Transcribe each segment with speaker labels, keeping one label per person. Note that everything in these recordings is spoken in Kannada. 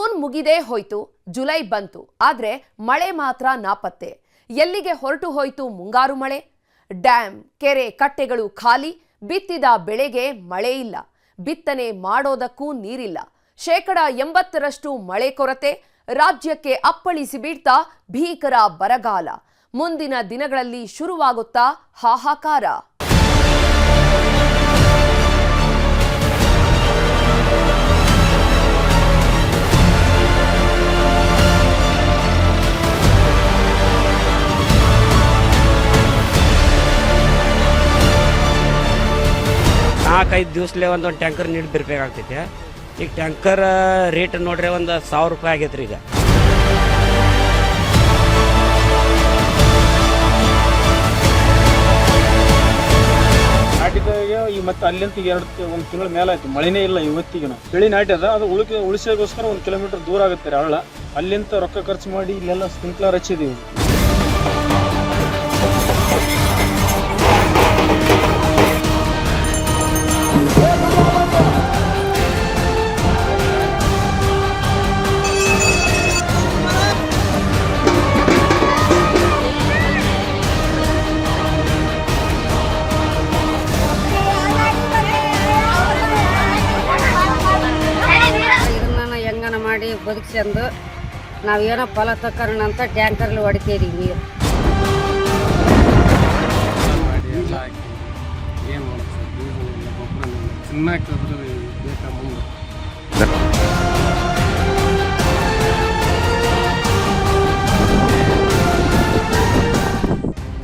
Speaker 1: ಜೂನ್ ಮುಗಿದೇ ಹೋಯ್ತು, ಜುಲೈ ಬಂತು, ಆದ್ರೆ ಮಳೆ ಮಾತ್ರ ನಾಪತ್ತೆ. ಎಲ್ಲಿಗೆ ಹೊರಟು ಹೋಯ್ತು ಮುಂಗಾರು ಮಳೆ? ಡ್ಯಾಮ್, ಕೆರೆ, ಕಟ್ಟೆಗಳು ಖಾಲಿ, ಬಿತ್ತಿದ ಬೆಳೆಗೆ ಮಳೆ ಇಲ್ಲ, ಬಿತ್ತನೆ ಮಾಡೋದಕ್ಕೂ ನೀರಿಲ್ಲ. 80% ಮಳೆ ಕೊರತೆ, ರಾಜ್ಯಕ್ಕೆ ಅಪ್ಪಳಿಸಿ ಬೀಳ್ತಾ ಭೀಕರ ಬರಗಾಲ. ಮುಂದಿನ ದಿನಗಳಲ್ಲಿ ಶುರುವಾಗುತ್ತಾ ಹಾಹಾಕಾರ.
Speaker 2: ನಾಲ್ಕೈದು ದಿವಸಲೇ ಒಂದು ಟ್ಯಾಂಕರ್ ನೀರು ಬಿರ್ಬೇಕಾಗ್ತೈತೆ. ಈಗ ಟ್ಯಾಂಕರ್ ರೇಟ್ ನೋಡ್ರಿ ಒಂದು 1000 ರೂಪಾಯಿ ಆಗೈತ್ರಿ. ಈಗ
Speaker 3: ನಾಟಿದಾಗ ಈ ಮತ್ತೆ ಅಲ್ಲಿಂತ ಒಂದು ತಿಂಗಳ ಮೇಲೆ ಆಯ್ತು, ಮಳೆನೇ ಇಲ್ಲ ಇವತ್ತಿಗೆ. ಬೆಳೆ ನಾಟ್ಯದ ಅದು ಉಳಿಸೋಗೋಸ್ಕರ 1 ಕಿಲೋಮೀಟರ್ ದೂರ ಆಗುತ್ತೆ ಹಳ್ಳ. ಅಲ್ಲಿಂದ ರೊಕ್ಕ ಖರ್ಚು ಮಾಡಿ ಇಲ್ಲೆಲ್ಲ ಸ್ಪ್ರಿಂಕ್ಲರ್ ಹಚ್ಚಿದೀವಿ.
Speaker 4: ಮಾಡಿ ಬದುಕಿಸಂದು ನಾವೇನೋ ಫಲ ತಕ್ಕರೋಣ ಅಂತ ಟ್ಯಾಂಕರ್ಲಿ ಹೊಡಿತೀವಿ ನೀರು.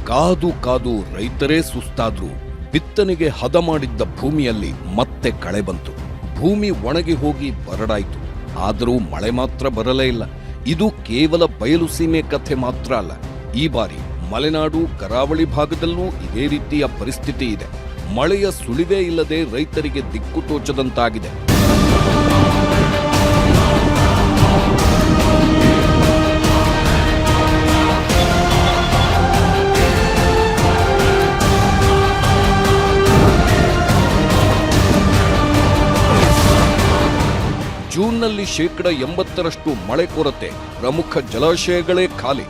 Speaker 5: ಕಾದು ಕಾದು ರೈತರೇ ಸುಸ್ತಾದ್ರು. ಬಿತ್ತನೆಗೆ ಹದ ಮಾಡಿದ್ದ ಭೂಮಿಯಲ್ಲಿ ಮತ್ತೆ ಕಳೆ ಬಂತು. ಭೂಮಿ ಒಣಗಿ ಹೋಗಿ ಬರಡಾಯಿತು. ಆದರೂ ಮಳೆ ಮಾತ್ರ ಬರಲೇ ಇಲ್ಲ. ಇದು ಕೇವಲ ಬಯಲು ಸೀಮೆ ಕಥೆ ಮಾತ್ರ ಅಲ್ಲ. ಈ ಬಾರಿ ಮಲೆನಾಡು, ಕರಾವಳಿ ಭಾಗದಲ್ಲೂ ಇದೇ ರೀತಿಯ ಪರಿಸ್ಥಿತಿ ಇದೆ. ಮಳೆಯ ಸುಳಿವೇ ಇಲ್ಲದೆ ರೈತರಿಗೆ ದಿಕ್ಕು ತೋಚದಂತಾಗಿದೆ. ಜೂನ್ನಲ್ಲಿ 80% ಮಳೆ ಕೊರತೆ, ಪ್ರಮುಖ ಜಲಾಶಯಗಳೇ ಖಾಲಿ.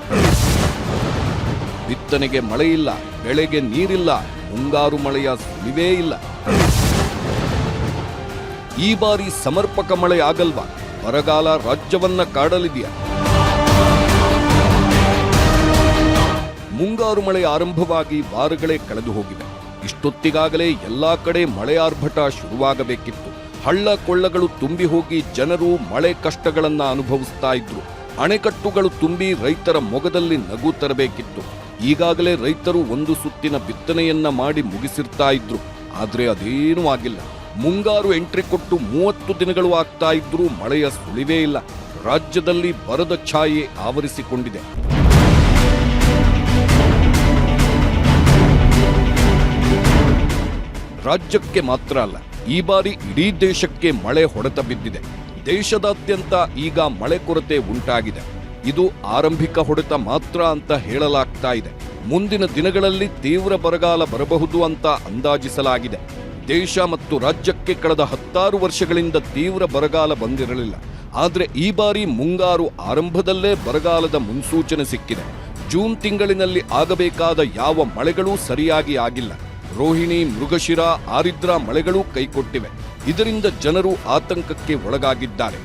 Speaker 5: ಬಿತ್ತನೆಗೆ ಮಳೆ ಇಲ್ಲ, ಬೆಳೆಗೆ ನೀರಿಲ್ಲ, ಮುಂಗಾರು ಮಳೆಯ ಸುಳಿವೇ ಇಲ್ಲ. ಈ ಬಾರಿ ಸಮರ್ಪಕ ಮಳೆ ಆಗಲ್ವಾ? ಬರಗಾಲ ರಾಜ್ಯವನ್ನ ಕಾಡಲಿದೆಯಾ? ಮುಂಗಾರು ಮಳೆ ಆರಂಭವಾಗಿ ವಾರಗಳೇ ಕಳೆದು ಹೋಗಿವೆ. ಇಷ್ಟೊತ್ತಿಗಾಗಲೇ ಎಲ್ಲಾ ಕಡೆ ಮಳೆ ಆರ್ಭಟ ಶುರುವಾಗಬೇಕಿತ್ತು. ಹಳ್ಳ ಕೊಳ್ಳಗಳು ತುಂಬಿ ಹೋಗಿ ಜನರು ಮಳೆ ಕಷ್ಟಗಳನ್ನ ಅನುಭವಿಸ್ತಾ ಇದ್ರು. ಅಣೆಕಟ್ಟುಗಳು ತುಂಬಿ ರೈತರ ಮೊಗದಲ್ಲಿ ನಗು ತರಬೇಕಿತ್ತು. ಈಗಾಗಲೇ ರೈತರು ಒಂದು ಸುತ್ತಿನ ಬಿತ್ತನೆಯನ್ನ ಮಾಡಿ ಮುಗಿಸಿರ್ತಾ ಇದ್ರು. ಆದ್ರೆ ಅದೇನೂ ಆಗಿಲ್ಲ. ಮುಂಗಾರು ಎಂಟ್ರಿ ಕೊಟ್ಟು 30 ದಿನಗಳು ಆಗ್ತಾ ಇದ್ರೂ ಮಳೆಯ ಸುಳಿವೇ ಇಲ್ಲ. ರಾಜ್ಯದಲ್ಲಿ ಬರದ ಛಾಯೆ ಆವರಿಸಿಕೊಂಡಿದೆ. ರಾಜ್ಯಕ್ಕೆ ಮಾತ್ರ ಅಲ್ಲ, ಈ ಬಾರಿ ಇಡೀ ದೇಶಕ್ಕೆ ಮಳೆ ಹೊಡೆತ ಬಿದ್ದಿದೆ. ದೇಶದಾದ್ಯಂತ ಈಗ ಮಳೆ ಕೊರತೆ ಉಂಟಾಗಿದೆ. ಇದು ಆರಂಭಿಕ ಹೊಡೆತ ಮಾತ್ರ ಅಂತ ಹೇಳಲಾಗ್ತಾ ಇದೆ. ಮುಂದಿನ ದಿನಗಳಲ್ಲಿ ತೀವ್ರ ಬರಗಾಲ ಬರಬಹುದು ಅಂತ ಅಂದಾಜಿಸಲಾಗಿದೆ. ದೇಶ ಮತ್ತು ರಾಜ್ಯಕ್ಕೆ ಕಳೆದ 10 ವರ್ಷಗಳಿಂದ ತೀವ್ರ ಬರಗಾಲ ಬಂದಿರಲಿಲ್ಲ. ಆದರೆ ಈ ಬಾರಿ ಮುಂಗಾರು ಆರಂಭದಲ್ಲೇ ಬರಗಾಲದ ಮುನ್ಸೂಚನೆ ಸಿಕ್ಕಿದೆ. ಜೂನ್ ತಿಂಗಳಿನಲ್ಲಿ ಆಗಬೇಕಾದ ಯಾವ ಮಳೆಗಳೂ ಸರಿಯಾಗಿ ಆಗಿಲ್ಲ. ರೋಹಿಣಿ, ಮೃಗಶಿರ, ಆರಿದ್ರ ಮಳೆಗಳೂ ಕೈಕೊಟ್ಟಿವೆ. ಇದರಿಂದ ಜನರು ಆತಂಕಕ್ಕೆ ಒಳಗಾಗಿದ್ದಾರೆ.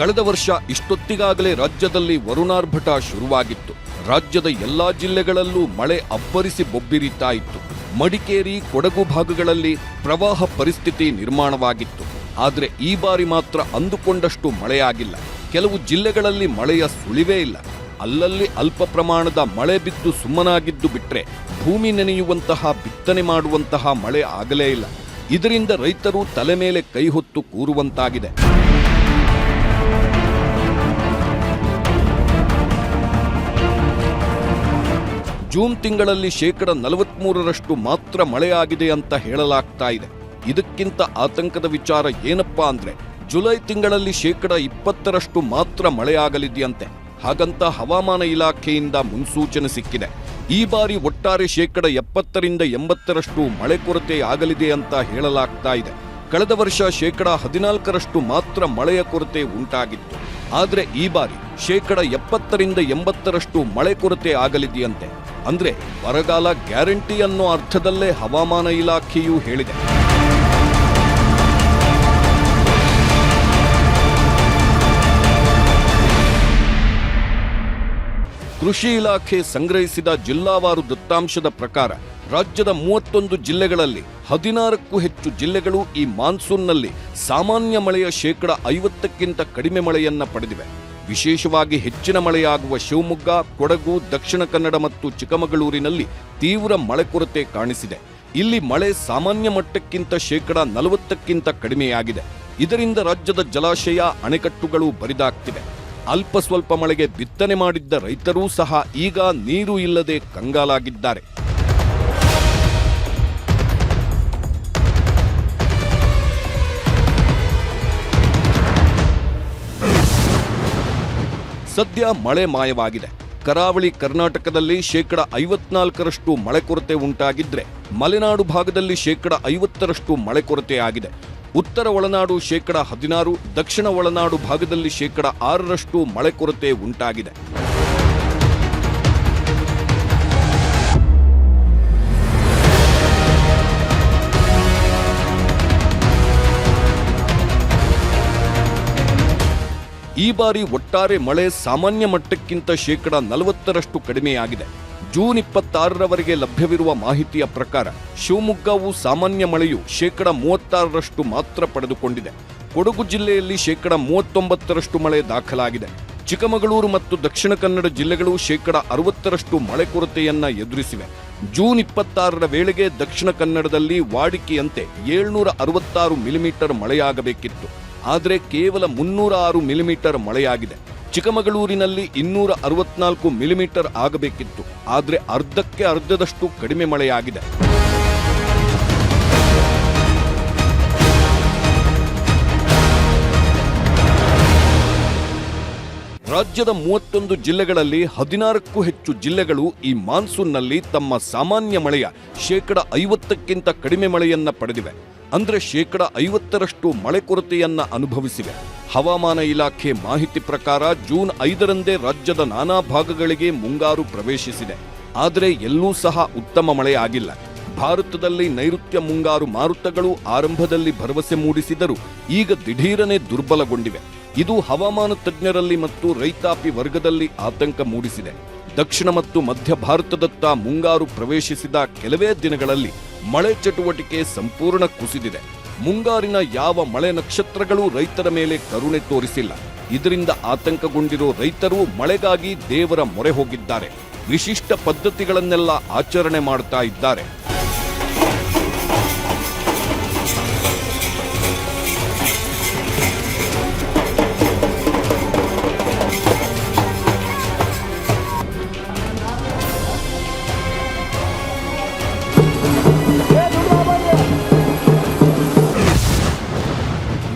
Speaker 5: ಕಳೆದ ವರ್ಷ ಇಷ್ಟೊತ್ತಿಗಾಗಲೇ ರಾಜ್ಯದಲ್ಲಿ ವರುಣಾರ್ಭಟ ಶುರುವಾಗಿತ್ತು. ರಾಜ್ಯದ ಎಲ್ಲಾ ಜಿಲ್ಲೆಗಳಲ್ಲೂ ಮಳೆ ಅಬ್ಬರಿಸಿ ಬೊಬ್ಬಿರಿತಾ ಇತ್ತು. ಮಡಿಕೇರಿ, ಕೊಡಗು ಭಾಗಗಳಲ್ಲಿ ಪ್ರವಾಹ ಪರಿಸ್ಥಿತಿ ನಿರ್ಮಾಣವಾಗಿತ್ತು. ಆದರೆ ಈ ಬಾರಿ ಮಾತ್ರ ಅಂದುಕೊಂಡಷ್ಟು ಮಳೆಯಾಗಿಲ್ಲ. ಕೆಲವು ಜಿಲ್ಲೆಗಳಲ್ಲಿ ಮಳೆಯ ಸುಳಿವೇ ಇಲ್ಲ. ಅಲ್ಲಲ್ಲಿ ಅಲ್ಪ ಪ್ರಮಾಣದ ಮಳೆ ಬಿದ್ದು ಸುಮ್ಮನಾಗಿದ್ದು ಬಿಟ್ರೆ ಭೂಮಿ ನೆನೆಯುವಂತಹ, ಬಿತ್ತನೆ ಮಾಡುವಂತಹ ಮಳೆ ಆಗಲೇ ಇಲ್ಲ. ಇದರಿಂದ ರೈತರು ತಲೆ ಮೇಲೆ ಕೈ ಹೊತ್ತು ಕೂರುವಂತಾಗಿದೆ. ಜೂನ್ ತಿಂಗಳಲ್ಲಿ 43% ಮಾತ್ರ ಮಳೆಯಾಗಿದೆ ಅಂತ ಹೇಳಲಾಗ್ತಾ ಇದೆ. ಇದಕ್ಕಿಂತ ಆತಂಕದ ವಿಚಾರ ಏನಪ್ಪಾ ಅಂದ್ರೆ ಜುಲೈ ತಿಂಗಳಲ್ಲಿ 20% ಮಾತ್ರ ಮಳೆಯಾಗಲಿದೆಯಂತೆ. ಹಾಗಂತ ಹವಾಮಾನ ಇಲಾಖೆಯಿಂದ ಮುನ್ಸೂಚನೆ ಸಿಕ್ಕಿದೆ. ಈ ಬಾರಿ ಒಟ್ಟಾರೆ 70% 80% ಮಳೆ ಕೊರತೆ ಆಗಲಿದೆ ಅಂತ ಹೇಳಲಾಗ್ತಾ ಇದೆ. ಕಳೆದ ವರ್ಷ 14% ಮಾತ್ರ ಮಳೆಯ ಕೊರತೆ ಉಂಟಾಗಿತ್ತು. ಆದರೆ ಈ ಬಾರಿ 70% 80% ಮಳೆ ಕೊರತೆ ಆಗಲಿದೆಯಂತೆ. ಅಂದ್ರೆ ಬರಗಾಲ ಗ್ಯಾರಂಟಿ ಅನ್ನೋ ಅರ್ಥದಲ್ಲೇ ಹವಾಮಾನ ಇಲಾಖೆಯೂ ಹೇಳಿದೆ. ಕೃಷಿ ಇಲಾಖೆ ಸಂಗ್ರಹಿಸಿದ ಜಿಲ್ಲಾವಾರು ದತ್ತಾಂಶದ ಪ್ರಕಾರ ರಾಜ್ಯದ 31 ಜಿಲ್ಲೆಗಳಲ್ಲಿ 16ಕ್ಕೂ ಹೆಚ್ಚು ಜಿಲ್ಲೆಗಳು ಈ ಮಾನ್ಸೂನ್ನಲ್ಲಿ ಸಾಮಾನ್ಯ ಮಳೆಯ 50%ಕ್ಕಿಂತ ಕಡಿಮೆ ಮಳೆಯನ್ನ ಪಡೆದಿವೆ. ವಿಶೇಷವಾಗಿ ಹೆಚ್ಚಿನ ಮಳೆಯಾಗುವ ಶಿವಮೊಗ್ಗ, ಕೊಡಗು, ದಕ್ಷಿಣ ಕನ್ನಡ ಮತ್ತು ಚಿಕ್ಕಮಗಳೂರಿನಲ್ಲಿ ತೀವ್ರ ಮಳೆ ಕೊರತೆ ಕಾಣಿಸಿದೆ. ಇಲ್ಲಿ ಮಳೆ ಸಾಮಾನ್ಯ ಮಟ್ಟಕ್ಕಿಂತ 40%ಕ್ಕಿಂತ ಕಡಿಮೆಯಾಗಿದೆ. ಇದರಿಂದ ರಾಜ್ಯದ ಜಲಾಶಯ, ಅಣೆಕಟ್ಟುಗಳು ಬರಿದಾಗ್ತಿವೆ. ಅಲ್ಪ ಸ್ವಲ್ಪ ಮಳೆಗೆ ಬಿತ್ತನೆ ಮಾಡಿದ್ದ ರೈತರೂ ಸಹ ಈಗ ನೀರು ಇಲ್ಲದೆ ಕಂಗಾಲಾಗಿದ್ದಾರೆ. ಸದ್ಯ ಮಳೆ ಮಾಯವಾಗಿದೆ. ಕರಾವಳಿ ಕರ್ನಾಟಕದಲ್ಲಿ 54% ಮಳೆ ಕೊರತೆ ಉಂಟಾಗಿದ್ರೆ ಮಲೆನಾಡು ಭಾಗದಲ್ಲಿ 50% ಮಳೆ ಕೊರತೆ ಆಗಿದೆ. ಉತ್ತರ ಒಳನಾಡು 16%, ದಕ್ಷಿಣ ಒಳನಾಡು ಭಾಗದಲ್ಲಿ 6% ಮಳೆ ಕೊರತೆ ಉಂಟಾಗಿದೆ. ಈ ಬಾರಿ ಒಟ್ಟಾರೆ ಮಳೆ ಸಾಮಾನ್ಯ ಮಟ್ಟಕ್ಕಿಂತ 40% ಕಡಿಮೆಯಾಗಿದೆ. ಜೂನ್ 26ರವರೆಗೆ ಲಭ್ಯವಿರುವ ಮಾಹಿತಿಯ ಪ್ರಕಾರ ಶಿವಮೊಗ್ಗವು ಸಾಮಾನ್ಯ ಮಳೆಯು 36% ಮಾತ್ರ ಪಡೆದುಕೊಂಡಿದೆ. ಕೊಡಗು ಜಿಲ್ಲೆಯಲ್ಲಿ 39% ಮಳೆ ದಾಖಲಾಗಿದೆ. ಚಿಕ್ಕಮಗಳೂರು ಮತ್ತು ದಕ್ಷಿಣ ಕನ್ನಡ ಜಿಲ್ಲೆಗಳು 60% ಮಳೆ ಕೊರತೆಯನ್ನ ಎದುರಿಸಿವೆ. ಜೂನ್ 26ರ ವೇಳೆಗೆ ದಕ್ಷಿಣ ಕನ್ನಡದಲ್ಲಿ ವಾಡಿಕೆಯಂತೆ 766 ಮಿಲಿಮೀಟರ್ ಮಳೆಯಾಗಬೇಕಿತ್ತು. ಆದರೆ ಕೇವಲ 306 ಮಿಲಿಮೀಟರ್ ಮಳೆಯಾಗಿದೆ. ಚಿಕ್ಕಮಗಳೂರಿನಲ್ಲಿ 264 ಮಿಲಿಮೀಟರ್ ಆಗಬೇಕಿತ್ತು. ಆದರೆ ಅರ್ಧಕ್ಕೆ ಅರ್ಧದಷ್ಟು ಕಡಿಮೆ ಮಳೆಯಾಗಿದೆ. ರಾಜ್ಯದ 31 ಜಿಲ್ಲೆಗಳಲ್ಲಿ 16ಕ್ಕೂ ಹೆಚ್ಚು ಜಿಲ್ಲೆಗಳು ಈ ಮಾನ್ಸೂನ್ನಲ್ಲಿ ತಮ್ಮ ಸಾಮಾನ್ಯ ಮಳೆಯ 50%ಕ್ಕಿಂತ ಕಡಿಮೆ ಮಳೆಯನ್ನ ಪಡೆದಿವೆ. ಅಂದ್ರೆ 50% ಮಳೆ ಕೊರತೆಯನ್ನ ಅನುಭವಿಸಿವೆ. ಹವಾಮಾನ ಇಲಾಖೆ ಮಾಹಿತಿ ಪ್ರಕಾರ ಜೂನ್ 5ರಂದೇ ರಾಜ್ಯದ ನಾನಾ ಭಾಗಗಳಿಗೆ ಮುಂಗಾರು ಪ್ರವೇಶಿಸಿದೆ. ಆದರೆ ಎಲ್ಲೂ ಸಹ ಉತ್ತಮ ಮಳೆ ಆಗಿಲ್ಲ. ಭಾರತದಲ್ಲಿ ನೈಋತ್ಯ ಮುಂಗಾರು ಮಾರುತಗಳು ಆರಂಭದಲ್ಲಿ ಭರವಸೆ ಮೂಡಿಸಿದರೂ ಈಗ ದಿಢೀರನೆ ದುರ್ಬಲಗೊಂಡಿವೆ. ಇದು ಹವಾಮಾನ ತಜ್ಞರಲ್ಲಿ ಮತ್ತು ರೈತಾಪಿ ವರ್ಗದಲ್ಲಿ ಆತಂಕ ಮೂಡಿಸಿದೆ. ದಕ್ಷಿಣ ಮತ್ತು ಮಧ್ಯ ಭಾರತದತ್ತ ಮುಂಗಾರು ಪ್ರವೇಶಿಸಿದ ಕೆಲವೇ ದಿನಗಳಲ್ಲಿ ಮಳೆ ಚಟುವಟಿಕೆ ಸಂಪೂರ್ಣ ಕುಸಿದಿದೆ. ಮುಂಗಾರಿನ ಯಾವ ಮಳೆ ನಕ್ಷತ್ರಗಳು ರೈತರ ಮೇಲೆ ಕರುಣೆ ತೋರಿಸಿಲ್ಲ. ಇದರಿಂದ ಆತಂಕಗೊಂಡಿರೋ ರೈತರು ಮಳೆಗಾಗಿ ದೇವರ ಮೊರೆ ಹೋಗಿದ್ದಾರೆ. ವಿಶಿಷ್ಟ ಪದ್ಧತಿಗಳನ್ನೆಲ್ಲ ಆಚರಣೆ ಮಾಡ್ತಾ ಇದ್ದಾರೆ.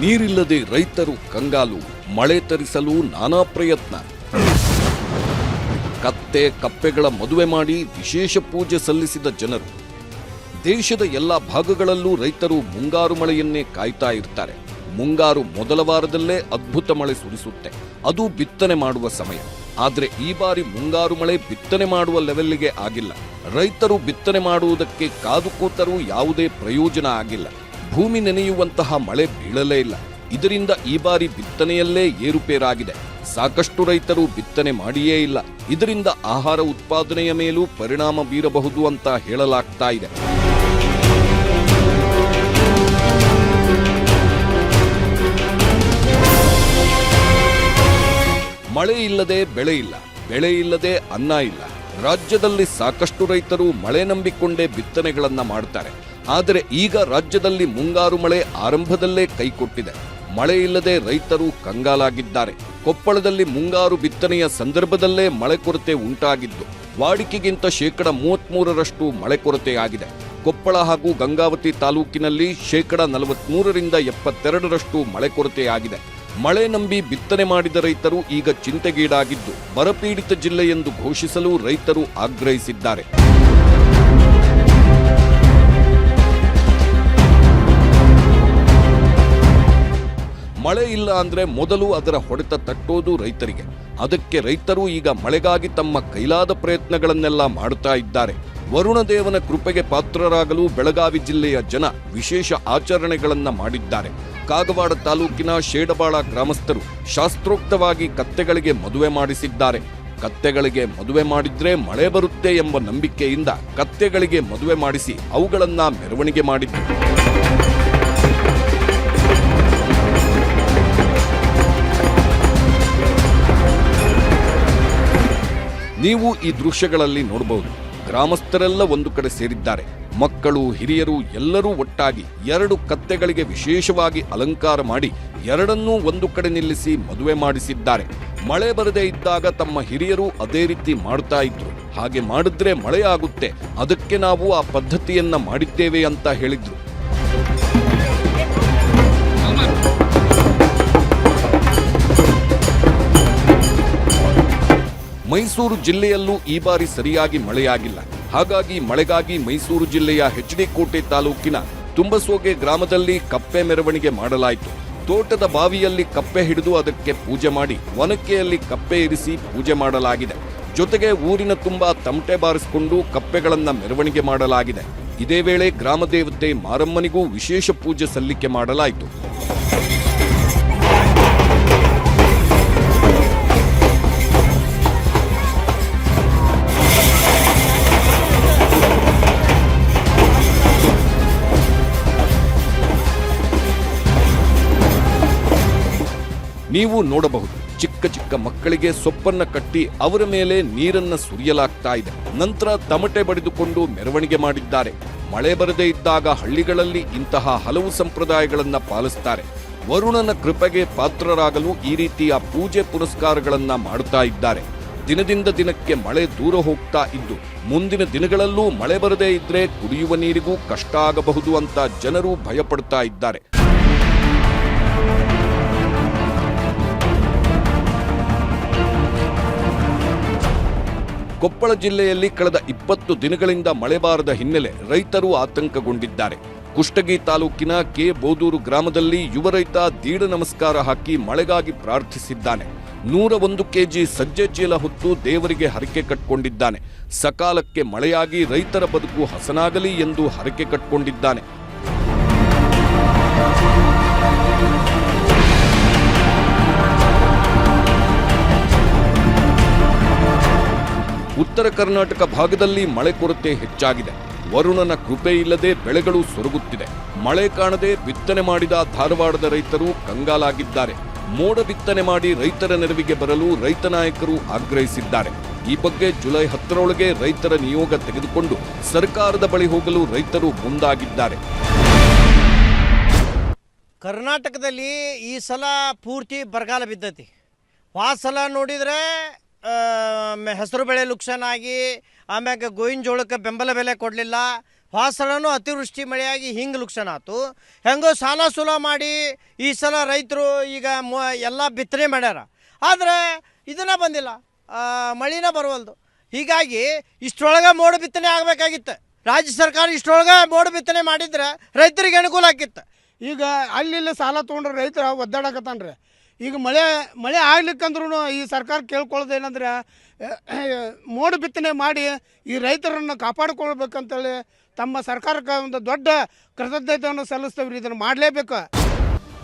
Speaker 5: ನೀರಿಲ್ಲದೆ ರೈತರು ಕಂಗಾಲು, ಮಳೆ ತರಿಸಲು ನಾನಾ ಪ್ರಯತ್ನ. ಕತ್ತೆ ಕಪ್ಪೆಗಳ ಮದುವೆ ಮಾಡಿ ವಿಶೇಷ ಪೂಜೆ ಸಲ್ಲಿಸಿದ ಜನರು. ದೇಶದ ಎಲ್ಲಾ ಭಾಗಗಳಲ್ಲೂ ರೈತರು ಮುಂಗಾರು ಮಳೆಯನ್ನೇ ಕಾಯ್ತಾ ಇರ್ತಾರೆ. ಮುಂಗಾರು ಮೊದಲ ವಾರದಲ್ಲೇ ಅದ್ಭುತ ಮಳೆ ಸುರಿಸುತ್ತೆ. ಅದು ಬಿತ್ತನೆ ಮಾಡುವ ಸಮಯ. ಆದರೆ ಈ ಬಾರಿ ಮುಂಗಾರು ಮಳೆ ಬಿತ್ತನೆ ಮಾಡುವ ಲೆವೆಲ್ಗೆ ಆಗಿಲ್ಲ. ರೈತರು ಬಿತ್ತನೆ ಮಾಡುವುದಕ್ಕೆ ಕಾದು ಕೂತರೂ ಯಾವುದೇ ಪ್ರಯೋಜನ ಆಗಿಲ್ಲ. ಭೂಮಿ ನೆನೆಯುವಂತಹ ಮಳೆ ಬೀಳಲೇ ಇಲ್ಲ. ಇದರಿಂದ ಈ ಬಾರಿ ಬಿತ್ತನೆಯಲ್ಲೇ ಏರುಪೇರಾಗಿದೆ. ಸಾಕಷ್ಟು ರೈತರು ಬಿತ್ತನೆ ಮಾಡಿಯೇ ಇಲ್ಲ. ಇದರಿಂದ ಆಹಾರ ಉತ್ಪಾದನೆಯ ಮೇಲೂ ಪರಿಣಾಮ ಬೀರಬಹುದು ಅಂತ ಹೇಳಲಾಗ್ತಾ ಇದೆ. ಮಳೆ ಇಲ್ಲದೆ ಬೆಳೆ ಇಲ್ಲ, ಬೆಳೆ ಇಲ್ಲದೆ ಅನ್ನ ಇಲ್ಲ. ರಾಜ್ಯದಲ್ಲಿ ಸಾಕಷ್ಟು ರೈತರು ಮಳೆ ನಂಬಿಕೊಂಡೇ ಬಿತ್ತನೆಗಳನ್ನ ಮಾಡ್ತಾರೆ. ಆದರೆ ಈಗ ರಾಜ್ಯದಲ್ಲಿ ಮುಂಗಾರು ಮಳೆ ಆರಂಭದಲ್ಲೇ ಕೈಕೊಟ್ಟಿದೆ. ಮಳೆ ಇಲ್ಲದೆ ರೈತರು ಕಂಗಾಲಾಗಿದ್ದಾರೆ. ಕೊಪ್ಪಳದಲ್ಲಿ ಮುಂಗಾರು ಬಿತ್ತನೆಯ ಸಂದರ್ಭದಲ್ಲೇ ಮಳೆ ಕೊರತೆ ಉಂಟಾಗಿದ್ದು ವಾಡಿಕೆಗಿಂತ 33% ಮಳೆ ಕೊರತೆಯಾಗಿದೆ. ಕೊಪ್ಪಳ ಹಾಗೂ ಗಂಗಾವತಿ ತಾಲೂಕಿನಲ್ಲಿ 43ರಿಂದ 72% ಮಳೆ ಕೊರತೆಯಾಗಿದೆ. ಮಳೆ ನಂಬಿ ಬಿತ್ತನೆ ಮಾಡಿದ ರೈತರು ಈಗ ಚಿಂತೆಗೀಡಾಗಿದ್ದು ಬರಪೀಡಿತ ಜಿಲ್ಲೆ ಎಂದು ಘೋಷಿಸಲು ರೈತರು ಆಗ್ರಹಿಸಿದ್ದಾರೆ. ಮಳೆ ಇಲ್ಲ ಅಂದ್ರೆ ಮೊದಲು ಅದರ ಹೊಡೆತ ತಟ್ಟೋದು ರೈತರಿಗೆ. ಅದಕ್ಕೆ ರೈತರು ಈಗ ಮಳೆಗಾಗಿ ತಮ್ಮ ಕೈಲಾದ ಪ್ರಯತ್ನಗಳನ್ನೆಲ್ಲ ಮಾಡುತ್ತಾ ಇದ್ದಾರೆ. ವರುಣದೇವನ ಕೃಪೆಗೆ ಪಾತ್ರರಾಗಲು ಬೆಳಗಾವಿ ಜಿಲ್ಲೆಯ ಜನ ವಿಶೇಷ ಆಚರಣೆಗಳನ್ನ ಮಾಡಿದ್ದಾರೆ. ಕಾಗವಾಡ ತಾಲೂಕಿನ ಶೇಡಬಾಳ ಗ್ರಾಮಸ್ಥರು ಶಾಸ್ತ್ರೋಕ್ತವಾಗಿ ಕತ್ತೆಗಳಿಗೆ ಮದುವೆ ಮಾಡಿಸಿದ್ದಾರೆ. ಕತ್ತೆಗಳಿಗೆ ಮದುವೆ ಮಾಡಿದ್ರೆ ಮಳೆ ಬರುತ್ತೆ ಎಂಬ ನಂಬಿಕೆಯಿಂದ ಕತ್ತೆಗಳಿಗೆ ಮದುವೆ ಮಾಡಿಸಿ ಅವುಗಳನ್ನ ಮೆರವಣಿಗೆ ಮಾಡಿದ್ರು. ನೀವು ಈ ದೃಶ್ಯಗಳಲ್ಲಿ ನೋಡಬಹುದು. ಗ್ರಾಮಸ್ಥರೆಲ್ಲ ಒಂದು ಕಡೆ ಸೇರಿದ್ದಾರೆ. ಮಕ್ಕಳು, ಹಿರಿಯರು ಎಲ್ಲರೂ ಒಟ್ಟಾಗಿ 2 ಕತ್ತೆಗಳಿಗೆ ವಿಶೇಷವಾಗಿ ಅಲಂಕಾರ ಮಾಡಿ ಎರಡನ್ನೂ ಒಂದು ಕಡೆ ನಿಲ್ಲಿಸಿ ಮದುವೆ ಮಾಡಿಸಿದ್ದಾರೆ. ಮಳೆ ಬರದೇ ಇದ್ದಾಗ ತಮ್ಮ ಹಿರಿಯರು ಅದೇ ರೀತಿ ಮಾಡ್ತಾ ಇದ್ರು. ಹಾಗೆ ಮಾಡಿದ್ರೆ ಮಳೆ ಆಗುತ್ತೆ, ಅದಕ್ಕೆ ನಾವು ಆ ಪದ್ಧತಿಯನ್ನ ಮಾಡಿದ್ದೇವೆ ಅಂತ ಹೇಳಿದ್ರು. ಮೈಸೂರು ಜಿಲ್ಲೆಯಲ್ಲೂ ಈ ಬಾರಿ ಸರಿಯಾಗಿ ಮಳೆಯಾಗಿಲ್ಲ. ಹಾಗಾಗಿ ಮಳೆಗಾಗಿ ಮೈಸೂರು ಜಿಲ್ಲೆಯ ಹೆಚ್ಡಿ ಕೋಟೆ ತಾಲೂಕಿನ ತುಂಬಸೋಗೆ ಗ್ರಾಮದಲ್ಲಿ ಕಪ್ಪೆ ಮೆರವಣಿಗೆ ಮಾಡಲಾಯಿತು. ತೋಟದ ಬಾವಿಯಲ್ಲಿ ಕಪ್ಪೆ ಹಿಡಿದು ಅದಕ್ಕೆ ಪೂಜೆ ಮಾಡಿ ಒನಕೆಯಲ್ಲಿ ಕಪ್ಪೆ ಇರಿಸಿ ಪೂಜೆ ಮಾಡಲಾಗಿದೆ. ಜೊತೆಗೆ ಊರಿನ ತುಂಬಾ ತಮಟೆ ಬಾರಿಸಿಕೊಂಡು ಕಪ್ಪೆಗಳನ್ನ ಮೆರವಣಿಗೆ ಮಾಡಲಾಗಿದೆ. ಇದೇ ವೇಳೆ ಗ್ರಾಮ ದೇವತೆ ಮಾರಮ್ಮನಿಗೂ ವಿಶೇಷ ಪೂಜೆ ಸಲ್ಲಿಕೆ ಮಾಡಲಾಯಿತು. ನೀವು ನೋಡಬಹುದು, ಚಿಕ್ಕ ಚಿಕ್ಕ ಮಕ್ಕಳಿಗೆ ಸೊಪ್ಪನ್ನ ಕಟ್ಟಿ ಅವರ ಮೇಲೆ ನೀರನ್ನ ಸುರಿಯಲಾಗ್ತಾ ಇದೆ. ನಂತರ ತಮಟೆ ಬಡಿದುಕೊಂಡು ಮೆರವಣಿಗೆ ಮಾಡಿದ್ದಾರೆ. ಮಳೆ ಬರದೇ ಇದ್ದಾಗ ಹಳ್ಳಿಗಳಲ್ಲಿ ಇಂತಹ ಹಲವು ಸಂಪ್ರದಾಯಗಳನ್ನ ಪಾಲಿಸ್ತಾರೆ. ವರುಣನ ಕೃಪೆಗೆ ಪಾತ್ರರಾಗಲು ಈ ರೀತಿಯ ಪೂಜೆ ಪುನಸ್ಕಾರಗಳನ್ನ ಮಾಡುತ್ತಾ ಇದ್ದಾರೆ. ದಿನದಿಂದ ದಿನಕ್ಕೆ ಮಳೆ ದೂರ ಹೋಗ್ತಾ ಇದ್ದು ಮುಂದಿನ ದಿನಗಳಲ್ಲೂ ಮಳೆ ಬರದೇ ಇದ್ರೆ ಕುಡಿಯುವ ನೀರಿಗೂ ಕಷ್ಟ ಆಗಬಹುದು ಅಂತ ಜನರು ಭಯಪಡ್ತಾ ಇದ್ದಾರೆ. ಕೊಪ್ಪಳ ಜಿಲ್ಲೆಯಲ್ಲಿ ಕಳೆದ 20 ದಿನಗಳಿಂದ ಮಳೆ ಬಾರದ ಹಿನ್ನೆಲೆ ರೈತರು ಆತಂಕಗೊಂಡಿದ್ದಾರೆ. ಕುಷ್ಟಗಿ ತಾಲೂಕಿನ ಕೆ ಬೋದೂರು ಗ್ರಾಮದಲ್ಲಿ ಯುವ ರೈತ ದೀಡ ನಮಸ್ಕಾರ ಹಾಕಿ ಮಳೆಗಾಗಿ ಪ್ರಾರ್ಥಿಸಿದ್ದಾನೆ. 101 ಕೆಜಿ ಸಜ್ಜೆ ಚೀಲ ಹೊತ್ತು ದೇವರಿಗೆ ಹರಕೆ ಕಟ್ಟಿಕೊಂಡಿದ್ದಾನೆ. ಸಕಾಲಕ್ಕೆ ಮಳೆಯಾಗಿ ರೈತರ ಬದುಕು ಹಸನಾಗಲಿ ಎಂದು ಹರಕೆ ಕಟ್ಟಿಕೊಂಡಿದ್ದಾನೆ. ಉತ್ತರ ಕರ್ನಾಟಕ ಭಾಗದಲ್ಲಿ ಮಳೆ ಕೊರತೆ ಹೆಚ್ಚಾಗಿದೆ. ವರುಣನ ಕೃಪೆ ಇಲ್ಲದೆ ಬೆಳೆಗಳು ಸೊರಗುತ್ತಿದೆ. ಮಳೆ ಕಾಣದೆ ಬಿತ್ತನೆ ಮಾಡಿದ ಧಾರವಾಡದ ರೈತರು ಕಂಗಾಲಾಗಿದ್ದಾರೆ. ಮೋಡ ಬಿತ್ತನೆ ಮಾಡಿ ರೈತರ ನೆರವಿಗೆ ಬರಲು ರೈತ ನಾಯಕರು ಆಗ್ರಹಿಸಿದ್ದಾರೆ. ಈ ಬಗ್ಗೆ ಜುಲೈ 10ರೊಳಗೆ ರೈತರ ನಿಯೋಗ ತೆಗೆದುಕೊಂಡು ಸರ್ಕಾರದ ಬಳಿ ಹೋಗಲು ರೈತರು ಮುಂದಾಗಿದ್ದಾರೆ.
Speaker 6: ಕರ್ನಾಟಕದಲ್ಲಿ ಈ ಸಲ ಪೂರ್ತಿ ಬರಗಾಲ ಬಿದ್ದೈತಿ. ಆ ಸಲ ನೋಡಿದರೆ ಹೆಸರು ಬೆಳೆ ಲುಕ್ಸಾನ್ ಆಗಿ ಆಮ್ಯಾಗ ಗೋವಿನ ಜೋಳಕ್ಕೆ ಬೆಂಬಲ ಬೆಲೆ ಕೊಡಲಿಲ್ಲ. ಸಲನೂ ಅತಿವೃಷ್ಟಿ ಮಳೆಯಾಗಿ ಹಿಂಗೆ ಲುಕ್ಸಾನ್ ಆಯ್ತು. ಹೆಂಗೋ ಸಾಲ ಸೂಲ ಮಾಡಿ ಈ ಸಲ ರೈತರು ಈಗ ಎಲ್ಲ ಬಿತ್ತನೆ ಮಾಡ್ಯಾರ. ಆದರೆ ಇದನ್ನ ಬಂದಿಲ್ಲ, ಮಳಿನ ಬರವಲ್ದು. ಹೀಗಾಗಿ ಇಷ್ಟರೊಳಗೆ ಮೋಡ ಬಿತ್ತನೆ ಆಗಬೇಕಾಗಿತ್ತು. ರಾಜ್ಯ ಸರ್ಕಾರ ಇಷ್ಟರೊಳಗೆ ಮೋಡ ಬಿತ್ತನೆ ಮಾಡಿದ್ರೆ ರೈತರಿಗೆ ಅನುಕೂಲ ಆಕಿತ್ತು.
Speaker 7: ಈಗ ಅಲ್ಲಿ ಸಾಲ ತೊಗೊಂಡ್ರೆ ರೈತರ ಒದ್ದಾಡಕತ್ತಾನ್ರಿ. ಈಗ ಮಳೆ ಆಗ್ಲಿಕ್ಕಂದ್ರೂ ಈ ಸರ್ಕಾರ ಕೇಳ್ಕೊಳ್ಳೋದೇನಂದ್ರೆ ಮೋಡ ಬಿತ್ತನೆ ಮಾಡಿ ಈ ರೈತರನ್ನು ಕಾಪಾಡಿಕೊಳ್ಬೇಕಂತೇಳಿ ತಮ್ಮ ಸರ್ಕಾರಕ್ಕೆ ಒಂದು ದೊಡ್ಡ ಕೃತಜ್ಞತೆಯನ್ನು ಸಲ್ಲಿಸ್ತೇವೆ. ಇದನ್ನು ಮಾಡಲೇಬೇಕು.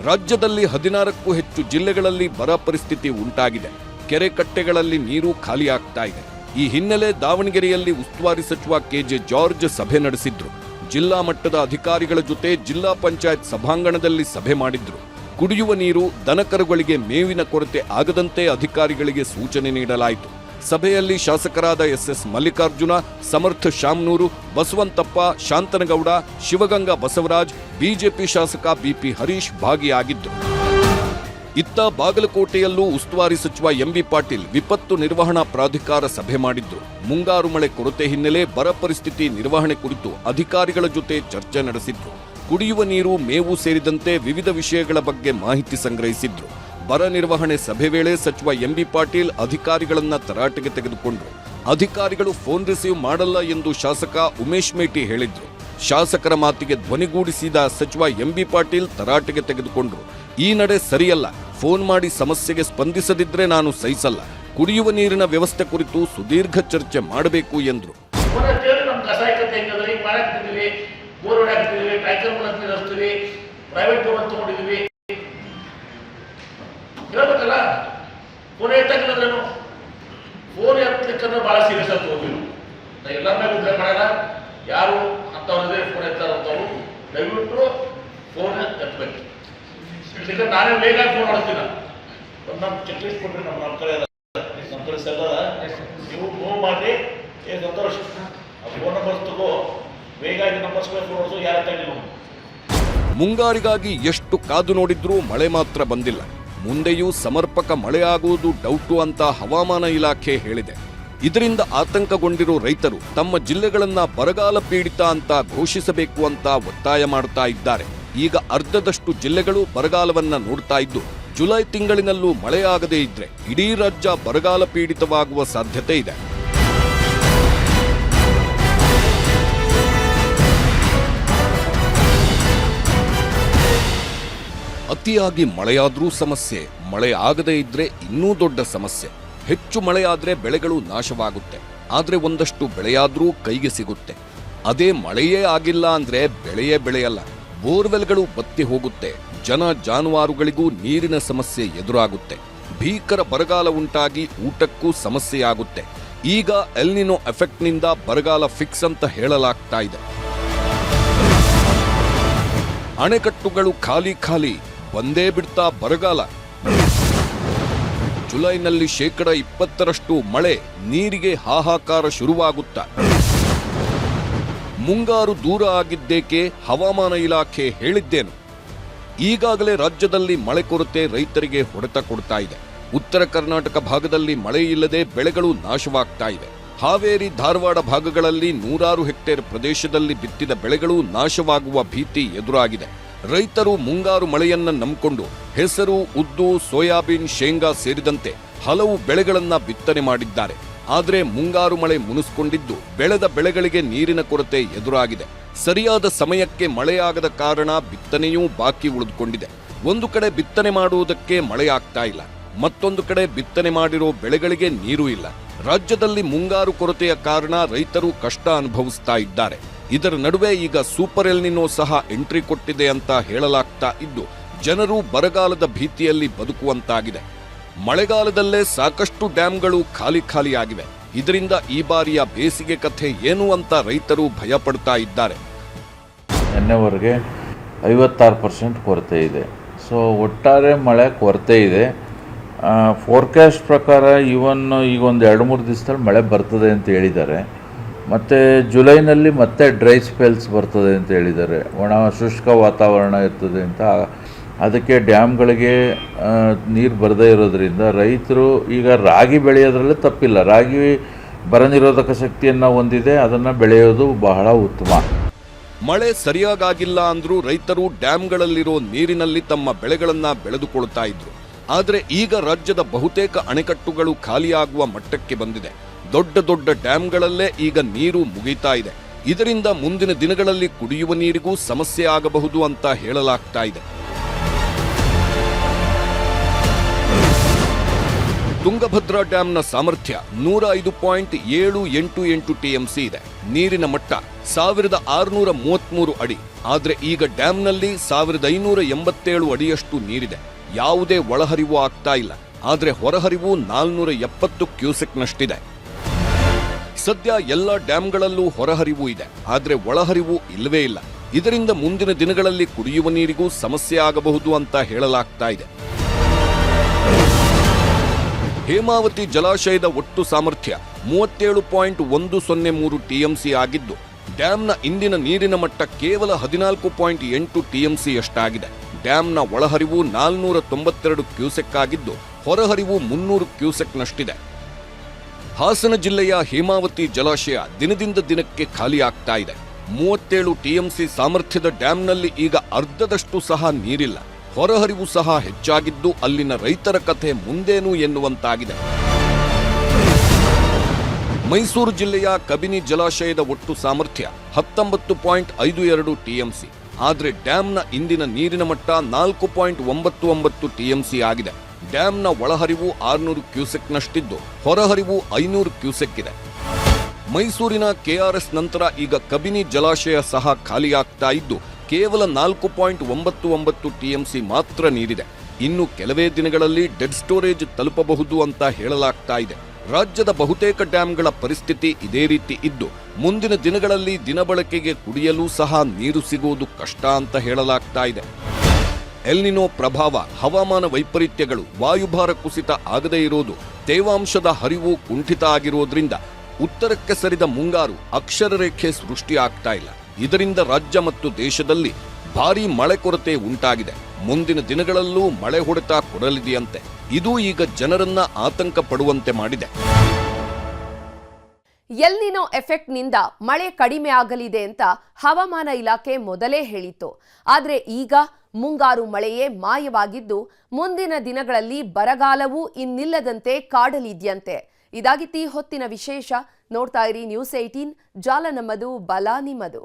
Speaker 5: ರಾಜ್ಯದಲ್ಲಿ 16ಕ್ಕೂ ಹೆಚ್ಚು ಜಿಲ್ಲೆಗಳಲ್ಲಿ ಬರ ಪರಿಸ್ಥಿತಿ ಉಂಟಾಗಿದೆ. ಕೆರೆ ಕಟ್ಟೆಗಳಲ್ಲಿ ನೀರು ಖಾಲಿಯಾಗ್ತಾ ಇದೆ. ಈ ಹಿನ್ನೆಲೆ ದಾವಣಗೆರೆಯಲ್ಲಿ ಉಸ್ತುವಾರಿ ಸಚಿವ ಕೆಜೆ ಜಾರ್ಜ್ ಸಭೆ ನಡೆಸಿದ್ರು. ಜಿಲ್ಲಾ ಮಟ್ಟದ ಅಧಿಕಾರಿಗಳ ಜೊತೆ ಜಿಲ್ಲಾ ಪಂಚಾಯತ್ ಸಭಾಂಗಣದಲ್ಲಿ ಸಭೆ ಮಾಡಿದ್ರು. ಕುಡಿಯುವ ನೀರು, ದನಕರುಗಳಿಗೆ ಮೇವಿನ ಕೊರತೆ ಆಗದಂತೆ ಅಧಿಕಾರಿಗಳಿಗೆ ಸೂಚನೆ ನೀಡಲಾಯಿತು. ಸಭೆಯಲ್ಲಿ ಶಾಸಕರಾದ ಎಸ್ ಮಲ್ಲಿಕಾರ್ಜುನ, ಸಮರ್ಥ ಶಾಮನೂರು, ಬಸವಂತಪ್ಪ, ಶಾಂತನಗೌಡ, ಶಿವಗಂಗಾ ಬಸವರಾಜ್, ಬಿಜೆಪಿ ಶಾಸಕ ಬಿಪಿ ಹರೀಶ್ ಭಾಗಿಯಾಗಿದ್ದರು. ಇತ್ತ ಬಾಗಲಕೋಟೆಯಲ್ಲೂ ಉಸ್ತುವಾರಿ ಸಚಿವ ಎಂಬಿ ಪಾಟೀಲ್ ವಿಪತ್ತು ನಿರ್ವಹಣಾ ಪ್ರಾಧಿಕಾರ ಸಭೆ ಮಾಡಿದ್ರು. ಮುಂಗಾರು ಮಳೆ ಕೊರತೆ ಹಿನ್ನೆಲೆ ಬರ ಪರಿಸ್ಥಿತಿ ನಿರ್ವಹಣೆ ಕುರಿತು ಅಧಿಕಾರಿಗಳ ಜೊತೆ ಚರ್ಚೆ ನಡೆಸಿದ್ರು. ಕುಡಿಯುವ ನೀರು, ಮೇವು ಸೇರಿದಂತೆ ವಿವಿಧ ವಿಷಯಗಳ ಬಗ್ಗೆ ಮಾಹಿತಿ ಸಂಗ್ರಹಿಸಿದ್ರು. ಬರ ನಿರ್ವಹಣೆ ಸಭೆ ವೇಳೆ ಸಚಿವ ಎಂಬಿ ಪಾಟೀಲ್ ಅಧಿಕಾರಿಗಳನ್ನ ತರಾಟೆಗೆ ತೆಗೆದುಕೊಂಡ್ರು. ಅಧಿಕಾರಿಗಳು ಫೋನ್ ರಿಸೀವ್ ಮಾಡಲ್ಲ ಎಂದು ಶಾಸಕ ಉಮೇಶ್ ಮೇಟಿ ಹೇಳಿದ್ರು. ಶಾಸಕರ ಮಾತಿಗೆ ಧ್ವನಿಗೂಡಿಸಿದ ಸಚಿವ ಎಂಬಿ ಪಾಟೀಲ್ ತರಾಟೆಗೆ ತೆಗೆದುಕೊಂಡ್ರು. ಈ ನಡೆ ಸರಿಯಲ್ಲ, ಫೋನ್ ಮಾಡಿ ಸಮಸ್ಯೆಗೆ ಸ್ಪಂದಿಸದಿದ್ರೆ ನಾನು ಸಹಿಸಲ್ಲ, ಕುಡಿಯುವ ನೀರಿನ ವ್ಯವಸ್ಥೆ ಕುರಿತು ಸುದೀರ್ಘ ಚರ್ಚೆ ಮಾಡಬೇಕು ಎಂದ್ರು.
Speaker 8: ಪ್ರೈವೇಟ್ ಬೋರ್ ತಗೊಂಡಿದ್ದೀವಿ ಹೇಳ್ಬೇಕಲ್ಲ. ಫೋನ್ ಎತ್ತಕ್ಕಿಲ್ಲಂದ್ರೇನು ಫೋನ್ ಎತ್ತಲಿಕ್ಕಂದ್ರೆ ಭಾಳ ಸೀರಿಯಸ್ ಆಗಿ ತಗೋತೀವಿ. ಎಲ್ಲರ ಮೇಲೆ ಉದ್ಯೋಗ ಮಾಡೋಣ. ಯಾರು ಅಂಥವ್ರದೇ ಫೋನ್ ಎತ್ತಾರಂಥವ್ರು ದಯವಿಟ್ಟು ಫೋನ್ ಎತ್ತಬೇಕು. ಇಟ್ಲಿಕ್ಕೆ ನಾನೇ ಬೇಗ ಫೋನ್ ಮಾಡ್ತೀನಿ. ನಮ್ಮ ಚೆಕ್ ಲಿಸ್ಟ್ ಕೊಟ್ಟರೆ ನಮ್ಮ ಕಡೆ ಎಲ್ಲ ನೀವು ಮೂವ್ ಮಾಡಿ ಸಂತೋಷ ಫೋನ್ ನಂಬರ್ಸ್ ತಗೋ, ಬೇಗ ನಂಬರ್ಸ್ಗಳು ಫೋನ್ ಹೊಡೆದು ಯಾರ ತಗೊಂಡು.
Speaker 5: ಮುಂಗಾರಿಗಾಗಿ ಎಷ್ಟು ಕಾದು ನೋಡಿದ್ರೂ ಮಳೆ ಮಾತ್ರ ಬಂದಿಲ್ಲ. ಮುಂದೆಯೂ ಸಮರ್ಪಕ ಮಳೆಯಾಗುವುದು ಡೌಟು ಅಂತ ಹವಾಮಾನ ಇಲಾಖೆ ಹೇಳಿದೆ. ಇದರಿಂದ ಆತಂಕಗೊಂಡಿರೋ ರೈತರು ತಮ್ಮ ಜಿಲ್ಲೆಗಳನ್ನ ಬರಗಾಲ ಪೀಡಿತ ಅಂತ ಘೋಷಿಸಬೇಕು ಅಂತ ಒತ್ತಾಯ ಮಾಡ್ತಾ ಇದ್ದಾರೆ. ಈಗ ಅರ್ಧದಷ್ಟು ಜಿಲ್ಲೆಗಳು ಬರಗಾಲವನ್ನ ನೋಡ್ತಾ ಇದ್ದು, ಜುಲೈ ತಿಂಗಳಿನಲ್ಲೂ ಮಳೆಯಾಗದೇ ಇದ್ರೆ ಇಡೀ ರಾಜ್ಯ ಬರಗಾಲ ಪೀಡಿತವಾಗುವ ಸಾಧ್ಯತೆ ಇದೆ. ಅತಿಯಾಗಿ ಮಳೆಯಾದ್ರೂ ಸಮಸ್ಯೆ, ಮಳೆ ಆಗದೇ ಇದ್ರೆ ಇನ್ನೂ ದೊಡ್ಡ ಸಮಸ್ಯೆ. ಹೆಚ್ಚು ಮಳೆಯಾದ್ರೆ ಬೆಳೆಗಳು ನಾಶವಾಗುತ್ತೆ, ಆದ್ರೆ ಒಂದಷ್ಟು ಬೆಳೆಯಾದ್ರೂ ಕೈಗೆ ಸಿಗುತ್ತೆ. ಅದೇ ಮಳೆಯೇ ಆಗಿಲ್ಲ ಅಂದ್ರೆ ಬೆಳೆಯೇ ಬೆಳೆಯಲ್ಲ, ಬೋರ್ವೆಲ್ಗಳು ಬತ್ತಿ ಹೋಗುತ್ತೆ, ಜನ ಜಾನುವಾರುಗಳಿಗೂ ನೀರಿನ ಸಮಸ್ಯೆ ಎದುರಾಗುತ್ತೆ. ಭೀಕರ ಬರಗಾಲ ಉಂಟಾಗಿ ಊಟಕ್ಕೂ ಸಮಸ್ಯೆಯಾಗುತ್ತೆ. ಈಗ ಎಲ್ನಿನೋ ಎಫೆಕ್ಟ್ನಿಂದ ಬರಗಾಲ ಫಿಕ್ಸ್ ಅಂತ ಹೇಳಲಾಗ್ತಾ ಇದೆ. ಅಣೆಕಟ್ಟುಗಳು ಖಾಲಿ ಬಂದೇ ಬಿಡ್ತಾ ಬರಗಾಲ. ಜುಲೈನಲ್ಲಿ 20% ಮಳೆ, ನೀರಿಗೆ ಹಾಹಾಕಾರ ಶುರುವಾಗುತ್ತಾ. ಮುಂಗಾರು ದೂರ ಆಗಿದ್ದೇಕೆ ಹವಾಮಾನ ಇಲಾಖೆ ಹೇಳಿದ್ದೇನು? ಈಗಾಗಲೇ ರಾಜ್ಯದಲ್ಲಿ ಮಳೆ ಕೊರತೆ ರೈತರಿಗೆ ಹೊಡೆತ ಕೊಡ್ತಾ ಇದೆ. ಉತ್ತರ ಕರ್ನಾಟಕ ಭಾಗದಲ್ಲಿ ಮಳೆ ಇಲ್ಲದೆ ಬೆಳೆಗಳು ನಾಶವಾಗ್ತಾ ಇವೆ. ಹಾವೇರಿ, ಧಾರವಾಡ ಭಾಗಗಳಲ್ಲಿ 100 ಹೆಕ್ಟೇರ್ ಪ್ರದೇಶದಲ್ಲಿ ಬಿತ್ತಿದ ಬೆಳೆಗಳು ನಾಶವಾಗುವ ಭೀತಿ ಎದುರಾಗಿದೆ. ರೈತರು ಮುಂಗಾರು ಮಳೆಯನ್ನ ನಂಬಿಕೊಂಡು ಹೆಸರು, ಉದ್ದು, ಸೋಯಾಬೀನ್, ಶೇಂಗಾ ಸೇರಿದಂತೆ ಹಲವು ಬೆಳೆಗಳನ್ನ ಬಿತ್ತನೆ ಮಾಡಿದ್ದಾರೆ. ಆದರೆ ಮುಂಗಾರು ಮಳೆ ಮುನಿಸಿಕೊಂಡಿದ್ದು ಬೆಳೆದ ಬೆಳೆಗಳಿಗೆ ನೀರಿನ ಕೊರತೆ ಎದುರಾಗಿದೆ. ಸರಿಯಾದ ಸಮಯಕ್ಕೆ ಮಳೆಯಾಗದ ಕಾರಣ ಬಿತ್ತನೆಯೂ ಬಾಕಿ ಉಳಿದುಕೊಂಡಿದೆ. ಒಂದು ಕಡೆ ಬಿತ್ತನೆ ಮಾಡುವುದಕ್ಕೆ ಮಳೆಯಾಗ್ತಾ ಇಲ್ಲ, ಮತ್ತೊಂದು ಕಡೆ ಬಿತ್ತನೆ ಮಾಡಿರೋ ಬೆಳೆಗಳಿಗೆ ನೀರು ಇಲ್ಲ. ರಾಜ್ಯದಲ್ಲಿ ಮುಂಗಾರು ಕೊರತೆಯ ಕಾರಣ ರೈತರು ಕಷ್ಟ ಅನುಭವಿಸ್ತಾ ಇದ್ದಾರೆ. ಇದರ ನಡುವೆ ಈಗ ಸೂಪರ್ ಎಲ್ನಿನೋ ಸಹ ಎಂಟ್ರಿ ಕೊಟ್ಟಿದೆ ಅಂತ ಹೇಳಲಾಗ್ತಾ ಇದ್ದು, ಜನರು ಬರಗಾಲದ ಭೀತಿಯಲ್ಲಿ ಬದುಕುವಂತಾಗಿದೆ. ಮಳೆಗಾಲದಲ್ಲೇ ಸಾಕಷ್ಟು ಡ್ಯಾಂಗಳು ಖಾಲಿಯಾಗಿವೆ. ಇದರಿಂದ ಈ ಬಾರಿಯ ಬೇಸಿಗೆ ಕಥೆ ಏನು ಅಂತ ರೈತರು ಭಯಪಡ್ತಾ ಇದ್ದಾರೆ.
Speaker 9: ನಿನ್ನೆವರೆಗೆ 56% ಕೊರತೆ ಇದೆ. ಸೊ ಒಟ್ಟಾರೆ ಮಳೆ ಕೊರತೆ ಇದೆ. ಫೋರ್ಕಾಸ್ಟ್ ಪ್ರಕಾರ ಇವನ್ ಈಗ ಒಂದು 2-3 ದಿವಸದಲ್ಲಿ ಮಳೆ ಬರ್ತದೆ ಅಂತ ಹೇಳಿದ್ದಾರೆ. ಮತ್ತು ಜುಲೈನಲ್ಲಿ ಮತ್ತೆ ಡ್ರೈ ಸ್ಪೆಲ್ಸ್ ಬರ್ತದೆ ಅಂತ ಹೇಳಿದ್ದಾರೆ. ಒಣ ಶುಷ್ಕ ವಾತಾವರಣ ಇರ್ತದೆ ಅಂತ. ಅದಕ್ಕೆ ಡ್ಯಾಮ್ಗಳಿಗೆ ನೀರು ಬರದೇ ಇರೋದ್ರಿಂದ ರೈತರು ಈಗ ರಾಗಿ ಬೆಳೆಯೋದ್ರಲ್ಲೇ ತಪ್ಪಿಲ್ಲ. ರಾಗಿ ಬರ ನಿರೋಧಕ ಶಕ್ತಿಯನ್ನು ಹೊಂದಿದೆ, ಅದನ್ನು ಬೆಳೆಯೋದು ಬಹಳ ಉತ್ತಮ.
Speaker 5: ಮಳೆ ಸರಿಯಾಗಿಲ್ಲ ಅಂದ್ರೂ ರೈತರು ಡ್ಯಾಂಗಳಲ್ಲಿರೋ ನೀರಿನಲ್ಲಿ ತಮ್ಮ ಬೆಳೆಗಳನ್ನ ಬೆಳೆದುಕೊಳ್ತಾ ಇದ್ರು. ಆದರೆ ಈಗ ರಾಜ್ಯದ ಬಹುತೇಕ ಅಣೆಕಟ್ಟುಗಳು ಖಾಲಿಯಾಗುವ ಮಟ್ಟಕ್ಕೆ ಬಂದಿದೆ. ದೊಡ್ಡ ಡ್ಯಾಂಗಳಲ್ಲೇ ಈಗ ನೀರು ಮುಗಿತಾ ಇದೆ. ಇದರಿಂದ ಮುಂದಿನ ದಿನಗಳಲ್ಲಿ ಕುಡಿಯುವ ನೀರಿಗೂ ಸಮಸ್ಯೆ ಆಗಬಹುದು ಅಂತ ಹೇಳಲಾಗ್ತಾ ಇದೆ. ತುಂಗಭದ್ರಾ ಡ್ಯಾಂನ ಸಾಮರ್ಥ್ಯ 105.788 ಟಿಎಂಸಿ ಇದೆ. ನೀರಿನ ಮಟ್ಟ 1633 ಅಡಿ. ಆದರೆ ಈಗ ಡ್ಯಾಂನಲ್ಲಿ 1587 ಅಡಿಯಷ್ಟು ನೀರಿದೆ. ಯಾವುದೇ ಒಳಹರಿವು ಆಗ್ತಾ ಇಲ್ಲ. ಆದರೆ ಹೊರಹರಿವು 470 ಕ್ಯೂಸೆಕ್ನಷ್ಟಿದೆ. ಸದ್ಯ ಎಲ್ಲ ಡ್ಯಾಂಗಳಲ್ಲೂ ಹೊರಹರಿವು ಇದೆ, ಆದರೆ ಒಳಹರಿವು ಇಲ್ಲವೇ ಇಲ್ಲ. ಇದರಿಂದ ಮುಂದಿನ ದಿನಗಳಲ್ಲಿ ಕುಡಿಯುವ ನೀರಿಗೂ ಸಮಸ್ಯೆ ಆಗಬಹುದು ಅಂತ ಹೇಳಲಾಗ್ತಾ ಇದೆ. ಹೇಮಾವತಿ ಜಲಾಶಯದ ಒಟ್ಟು ಸಾಮರ್ಥ್ಯ 37.103 ಟಿಎಂಸಿ ಆಗಿದ್ದು, ಡ್ಯಾಂನ ಇಂದಿನ ನೀರಿನ ಮಟ್ಟ ಕೇವಲ 14.8 ಟಿಎಂಸಿಯಷ್ಟಾಗಿದೆ. ಡ್ಯಾಂನ ಒಳಹರಿವು 492 ಕ್ಯೂಸೆಕ್ ಆಗಿದ್ದು, ಹೊರಹರಿವು 300 ಕ್ಯೂಸೆಕ್ನಷ್ಟಿದೆ. ಹಾಸನ ಜಿಲ್ಲೆಯ ಹೇಮಾವತಿ ಜಲಾಶಯ ದಿನದಿಂದ ದಿನಕ್ಕೆ ಖಾಲಿಯಾಗ್ತಾ ಇದೆ. 37 ಟಿಎಂಸಿ ಸಾಮರ್ಥ್ಯದ ಡ್ಯಾಂನಲ್ಲಿ ಈಗ ಅರ್ಧದಷ್ಟು ಸಹ ನೀರಿಲ್ಲ. ಹೊರಹರಿವು ಸಹ ಹೆಚ್ಚಾಗಿದ್ದು ಅಲ್ಲಿನ ರೈತರ ಕಥೆ ಮುಂದೇನು ಎನ್ನುವಂತಾಗಿದೆ. ಮೈಸೂರು ಜಿಲ್ಲೆಯ ಕಬಿನಿ ಜಲಾಶಯದ ಒಟ್ಟು ಸಾಮರ್ಥ್ಯ 19.52 ಟಿಎಂಸಿ. ಆದರೆ ಡ್ಯಾಂನ ಇಂದಿನ ನೀರಿನ ಮಟ್ಟ 4.99 ಟಿಎಂಸಿ ಆಗಿದೆ. ಡ್ಯಾಂನ ಒಳಹರಿವು 600 ಕ್ಯೂಸೆಕ್ನಷ್ಟಿದ್ದು ಹೊರಹರಿವು 500 ಕ್ಯೂಸೆಕ್ ಇದೆ. ಮೈಸೂರಿನ ಕೆಆರ್ಎಸ್ ನಂತರ ಈಗ ಕಬಿನಿ ಜಲಾಶಯ ಸಹ ಖಾಲಿಯಾಗ್ತಾ ಇದ್ದು ಕೇವಲ 4.99 ಟಿಎಂಸಿ ಮಾತ್ರ ನೀರಿದೆ. ಇನ್ನು ಕೆಲವೇ ದಿನಗಳಲ್ಲಿ ಡೆಡ್ ಸ್ಟೋರೇಜ್ ತಲುಪಬಹುದು ಅಂತ ಹೇಳಲಾಗ್ತಾ ಇದೆ. ರಾಜ್ಯದ ಬಹುತೇಕ ಡ್ಯಾಂಗಳ ಪರಿಸ್ಥಿತಿ ಇದೇ ರೀತಿ ಇದ್ದು ಮುಂದಿನ ದಿನಗಳಲ್ಲಿ ದಿನಬಳಕೆಗೆ ಕುಡಿಯಲು ಸಹ ನೀರು ಸಿಗುವುದು ಕಷ್ಟ ಅಂತ ಹೇಳಲಾಗ್ತಾ ಇದೆ. ಎಲ್ನಿನೋ ಪ್ರಭಾವ, ಹವಾಮಾನ ವೈಪರೀತ್ಯಗಳು, ವಾಯುಭಾರ ಕುಸಿತ ಆಗದೇ ಇರೋದು, ತೇವಾಂಶದ ಹರಿವು ಕುಂಠಿತ ಆಗಿರೋದ್ರಿಂದ ಉತ್ತರಕ್ಕೆ ಸರಿದ ಮುಂಗಾರು ಅಕ್ಷರರೇಖೆ ಸೃಷ್ಟಿಯಾಗ್ತಾ ಇಲ್ಲ. ಇದರಿಂದ ರಾಜ್ಯ ಮತ್ತು ದೇಶದಲ್ಲಿ ಭಾರೀ ಮಳೆ ಕೊರತೆ ಉಂಟಾಗಿದೆ. ಮುಂದಿನ ದಿನಗಳಲ್ಲೂ ಮಳೆ ಹೊಡೆತ ಕೊಡಲಿದೆಯಂತೆ. ಇದು ಈಗ ಜನರನ್ನ ಆತಂಕ ಪಡುವಂತೆ ಮಾಡಿದೆ.
Speaker 1: ಎಲ್ನಿನೋ ಎಫೆಕ್ಟ್ನಿಂದ ಮಳೆ ಕಡಿಮೆ ಆಗಲಿದೆ ಅಂತ ಹವಾಮಾನ ಇಲಾಖೆ ಮೊದಲೇ ಹೇಳಿತ್ತು. ಆದರೆ ಈಗ ಮುಂಗಾರು ಮಳೆಯೇ ಮಾಯವಾಗಿದ್ದು ಮುಂದಿನ ದಿನಗಳಲ್ಲಿ ಬರಗಾಲವೂ ಇನ್ನಿಲ್ಲದಂತೆ ಕಾಡಲಿದ್ಯಂತೆ. ಇದಾಗಿತ್ತಿ ಹೊತ್ತಿನ ವಿಶೇಷ. ನೋಡ್ತಾ ಇರಿ ನ್ಯೂಸ್ 18, ಜಾಲ ನಮ್ಮದು, ಬಲ ನಿಮ್ಮದು.